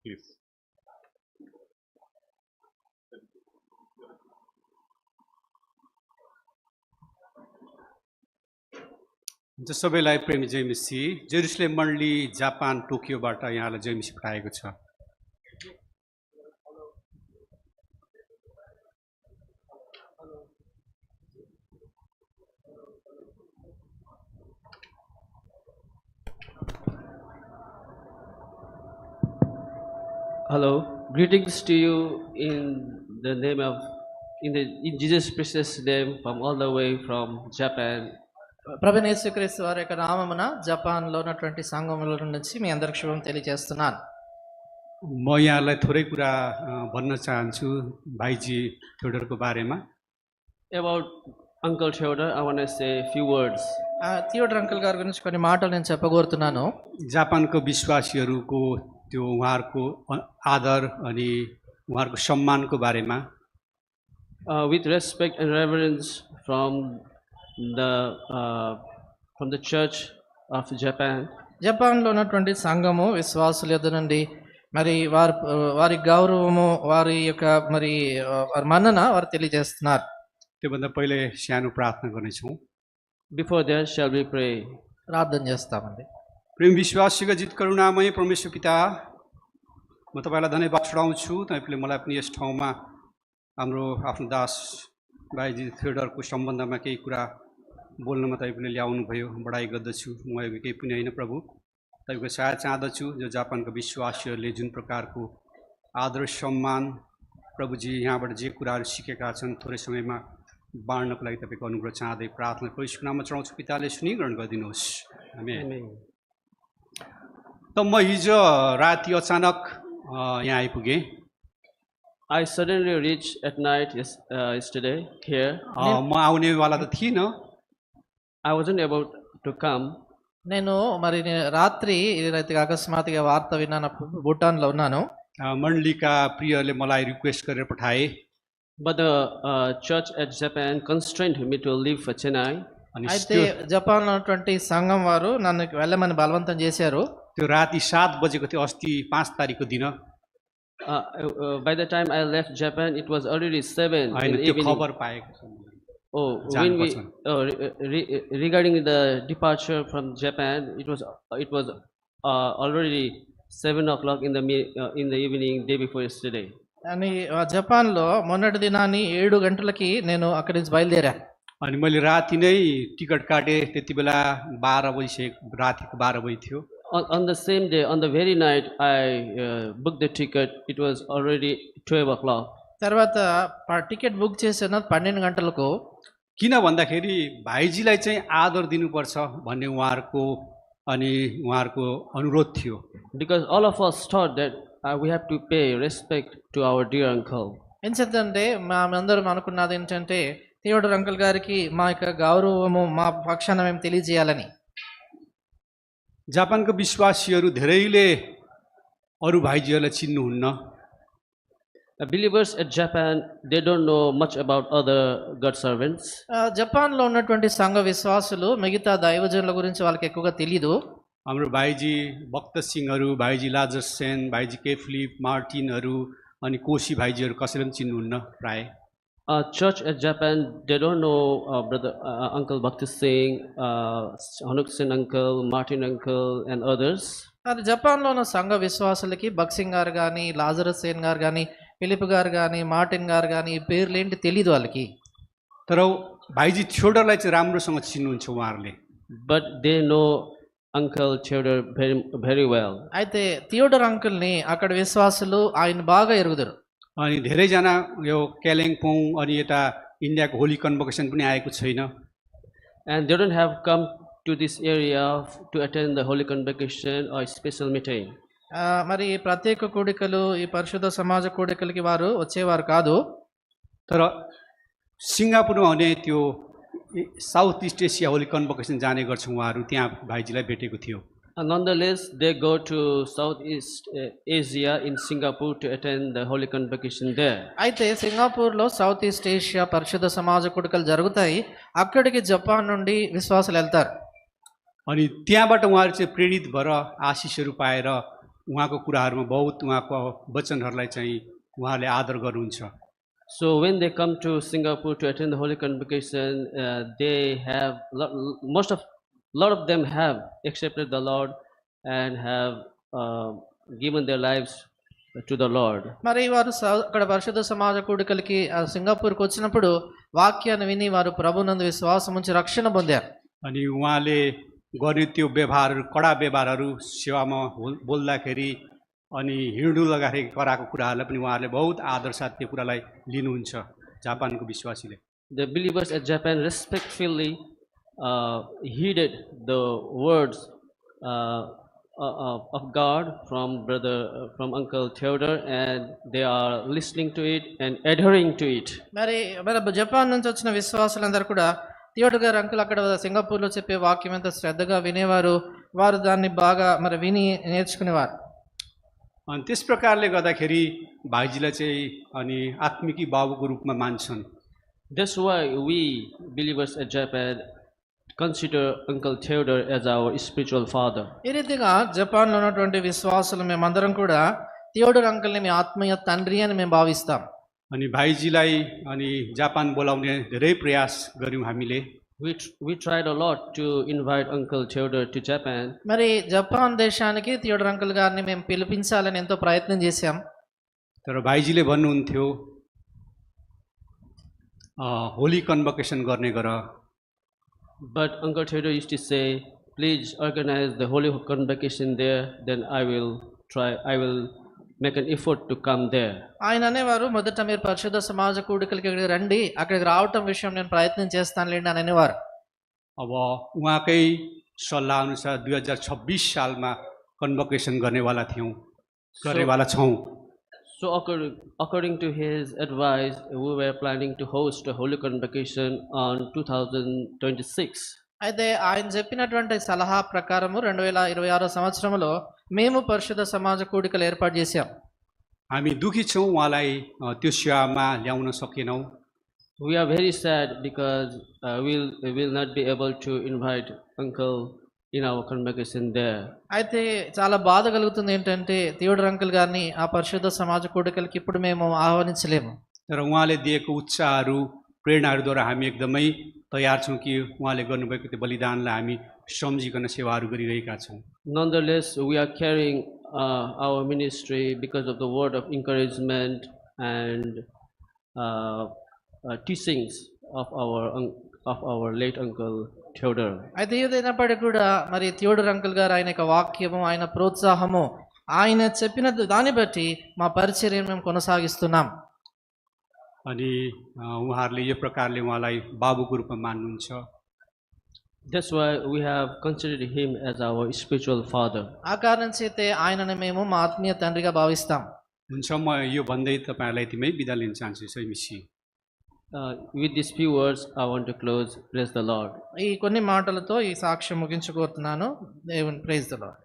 Yes. सबैलाई प्रेमी जय मसी। जेरुसलेम मण्डली जापान टोकियोबाट यहाँलाई जय मसी पठाएको छ। Hello, greetings to you in the name of in Jesus' precious name from all the way from Japan. ప్రభువైన యేసుక్రీస్తు వారి యొక్క నామమున జపాన్లో ఉన్నటువంటి సంఘముల నుంచి మీ అందరికి శుభం తెలియజేస్తున్నాను. म यहाँलाई थोरै कुरा भन्न चाहन्छु भाइजी थ्योडरको बारेमा। About Uncle Theodore, I want to say a few words. Theodore uncle గారి గురించి కొన్ని మాటలు నేను చెప్పగోరుతున్నాను. जापानको विश्वासीहरूको त्यो उहाँहरूको आदर अनि उहाँहरूको सम्मानको बारेमा With respect and reverence from the Church of Japan. జపాన్లో ఉన్నటువంటి సంఘము విశ్వాసుల యొద్ద నుండి మరి వారి గౌరవము వారి యొక్క మరి వారి మన్నన వారు తెలియజేస్తున్నారు. त्योभन्दा पहिले सानो प्रार्थना गर्नेछौँ। Before that, shall we pray? ప్రార్థన చేస్తామండి. प्रेम विश्वासीका जित करुणामय परमेश्वर पिता, म तपाईँलाई धन्यवाद चढाउँछु। तपाईँले मलाई पनि यस ठाउँमा हाम्रो आफ्नो दास भाइजी थ्योडरको सम्बन्धमा केही कुरा बोल्नमा तपाईँले ल्याउनु भयो, बढाइ गर्दछु। म केही पनि होइन प्रभु, तपाईँको सहायता चाहदछु। जो जापानको विश्वासीहरूले जुन प्रकारको आदर सम्मान प्रभुजी यहाँबाट जे कुराहरू सिकेका छन् थोरै समयमा बाँड्नको लागि तपाईँको अनुग्रह चाहँदै प्रार्थना परमेश्वरको नाममा चढाउँछु। पिताले सुनिग्रहण गरिदिनुहोस्। आमेन। त म हिजो राति अचानक यहाँ आइपुगेँ। I suddenly reached at night yesterday here. म आउनेवाला त थिइनँ। I wasn't able to come. నేను రాత్రి అకస్మాత్తుగా వార్త విన్నాను, భూటాన్లో ఉన్నాను. मण्डलीका प्रियले मलाई रिक्वेस्ट गरेर पठाए। But the church at Japan constrained me to leave for Chennai. అయితే జపాన్లో ఉన్నటువంటి సంఘం వారు నన్ను వెళ్ళమని బలవంతం చేశారు. त्यो राति 7 बजेको थियो, अस्ति 5 तारिखको दिन। By the time I left Japan, it was already 7 in the evening. खबर पाएको छ। When we regarding the departure from Japan, it was already 7 o'clock in the evening, day before yesterday. అని జపాన్లో మొన్నటి దినాన్ని 7 గంటలకి నేను అక్కడి నుంచి బయలుదేరా. अनि मैले राति नै टिकट काटे। त्यति बेला 12 बजी, रातिको 12 बजी थियो। On the same day, on the very night, I booked the ticket. It was already 12 o'clock. తర్వాత టికెట్ బుక్ చేసిన 12 గంటలకు. किन भन्दाखेरि भाइजीलाई चाहिँ आदर दिनुपर्छ भन्ने उहाँहरूको अनुरोध थियो। Because all of us thought that we have to pay respect to our dear uncle. ఎందుకంటే అందరం అనుకున్నది ఏంటంటే థియోడర్ అంకుల్ గారికి మా యొక్క గౌరవము మా పక్షాన మేము తెలియజేయాలని. जापानको विश्वासीहरू धेरैले अरू भाइजीहरूलाई चिन्नुहुन्न। Believers at Japan, they don't know much about other God servants. జపాన్లో ఉన్నటువంటి సంఘ విశ్వాసులు మిగతా దైవజనుల గురించి వాళ్ళకి ఎక్కువగా తెలియదు. हाम्रो भाइजी भक्त सिंहहरू, भाइजी लाजर सेन, भाइजी केफलिप मार्टिनहरू अनि कोशी भाइजीहरू कसैले पनि चिन्नुहुन्न प्राय। Church at Japan, they don't know brother Uncle Bhakti Singh, Hanuk Sen uncle, Martin uncle and others. అది జపాన్లో ఉన్న సంఘ విశ్వాసులకి బక్సింగ్ గారు కానీ, లాజరస్ సేన్ గారు కానీ, ఫిలిప్ గారు కానీ, మార్టిన్ గారు కానీ ఈ పేర్లు ఏంటి తెలియదు వాళ్ళకి. तर भाइजी थ्योडरलाई चाहिँ राम्रोसँग चिन्नुहुन्छ उहाँहरूले। But they know Uncle Theodore very well. అయితే థియోడర్ అంకుల్ని అక్కడ విశ్వాసులు ఆయన బాగా ఎరుగుదరు. अनि धेरैजना यो कालिम्पोङ अनि यता इन्डियाको होली कन्भोकेसन पनि आएको छैन। And they don't have come to this area to attend the holy convocation or special meeting. మరి ప్రత్యేక కూడికలు ఈ పరిశుద్ధ సమాజ కూడికలకి వారు వచ్చేవారు కాదు. तर सिङ्गापुरमा हुने त्यो साउथ इस्ट एसिया होली कन्भोकेसन जाने गर्छौँ उहाँहरू, त्यहाँ भाइजीलाई भेटेको थियो। Nonetheless, they go to Southeast Asia in Singapore to attend the holy convocation there. అయితే సింగపూర్లో సౌత్ ఈస్ట్ ఏషియా పరిశుద్ధ సమాజ కూడికలు జరుగుతాయి. అక్కడికి జపాన్ నుండి విశ్వాసులు వెళ్తారు. अनि त्यहाँबाट उहाँहरू चाहिँ प्रेरित भएर आशिषहरू पाएर उहाँको कुराहरूमा बहुत उहाँको वचनहरूलाई चाहिँ उहाँले आदर गर्नुहुन्छ। So when they come to Singapore to attend the Holy Convocation, they have lot of them have accepted the Lord and have given their lives to the Lord. మరి వారు అక్కడ పరిశుద్ధ సమాజ కూడికలకి సింగపూర్కి వచ్చినప్పుడు వాక్యాన్ని విని వారు ప్రభునందు విశ్వాసం ఉంచి రక్షణ పొందారు. अनि उहाँले गर्ने त्यो व्यवहारहरू कडा व्यवहारहरू सेवामा बोल्दाखेरि अनि हिँडु लगाएर कराएको कुराहरूलाई पनि उहाँहरूले बहुत आदर साथ त्यो कुरालाई लिनुहुन्छ जापानको विश्वासीले। The believers at Japan respectfully heeded the words of God from Uncle Theodore, and they are listening to it and adhering to it. మరి జపాన్ నుంచి వచ్చిన విశ్వాసులందరూ కూడా థియోడర్ గారు అంకుల్ అక్కడ సింగపూర్లో చెప్పే వాక్యం ఎంత శ్రద్ధగా వినేవారు, వారు దాన్ని బాగా మరి విని నేర్చుకునేవారు. अनि त्यस प्रकारले गर्दाखेरि भाइजीलाई चाहिँ अनि आत्मिकी बाबुको रूपमा मान्छन्। That's why we believers at Japan consider Uncle Theodore as our spiritual father. ఈ రీతిగా జపాన్లో ఉన్నటువంటి విశ్వాసులు మేమందరం కూడా థియోడర్ అంకుల్ని మీ ఆత్మీయ తండ్రి అని మేము భావిస్తాం. अनि भाइजीलाई अनि जापान बोलाउने धेरै प्रयास गऱ्यौँ हामीले। We tried a lot to invite Uncle Theodore to Japan. మరి జపాన్ దేశానికి థియోడర్ అంకుల్ గారిని మేము పిలిపించాలని ఎంతో ప్రయత్నం చేశాం. तर भाइजीले भन्नुहुन्थ्यो होली कन्भोकेसन गर्ने गर। But Uncle Theodore used to say, please organize the Holy Convocation there, then I will make an effort to come there. ఆయన అనేవారు, మొదట మీరు పరిశుద్ధ సమాజ కూడికలకి ఇక్కడికి రండి, అక్కడికి రావటం విషయం నేను ప్రయత్నం చేస్తానులేండి అని అనేవారు. अब उहाँकै सल्लाह अनुसार 2026 सालमा कन्भोकेसन गर्नेवाला छौँ। So according to his advice, we were planning to host a Holy Convocation on 2026. అయితే ఆయన చెప్పినటువంటి సలహా ప్రకారము 2026 సంవత్సరంలో మేము పరిశుద్ధ సమాజ కూడికలు ఏర్పాటు చేశాం. हामी दुखी छौँ उहाँलाई त्यो सेवामा ल्याउन सकेनौँ। We are very sad because we will not be able to invite Uncle in our convocation there. అయితే చాలా బాధ కలుగుతుంది ఏంటంటే థియోడర్ అంకుల్ గారిని ఆ పరిశుద్ధ సమాజ కూడికలకి ఇప్పుడు మేము ఆహ్వానించలేము. तर उहाँले दिएको उत्साहहरू प्रेरणाहरूद्वारा हामी एकदमै तयार छौँ कि उहाँले गर्नुभएको त्यो बलिदानलाई हामी सम्झिकन सेवाहरू गरिरहेका छौँ। Nonetheless, we are carrying our ministry because of the word of encouragement and teachings of our late Uncle Theodore. అయితే ఏదైనప్పటికీ కూడా మరి థియోడర్ అంకుల్ గారు ఆయన యొక్క వాక్యము, ఆయన ప్రోత్సాహము, ఆయన చెప్పిన దాన్ని బట్టి మా పరిచర్యను మేము కొనసాగిస్తున్నాం. अनि उहाँहरूले यो प्रकारले उहाँलाई बाबुको रूपमा मान्नुहुन्छ। That's why we have considered him as our spiritual father. ఆ కారణం చేతే ఆయనను మేము మా ఆత్మీయ తండ్రిగా భావిస్తాం. हुन्छ, म यो भन्दै तपाईँहरूलाई यतिमै बिदा लिन चाहन्छु। सही मिसी। With these few words, I want to close. Praise the Lord. ఈ కొన్ని మాటలతో ఈ సాక్ష్యం ముగించుకోతున్నాను. దేవుని ప్రైజ్ ది లార్డ్.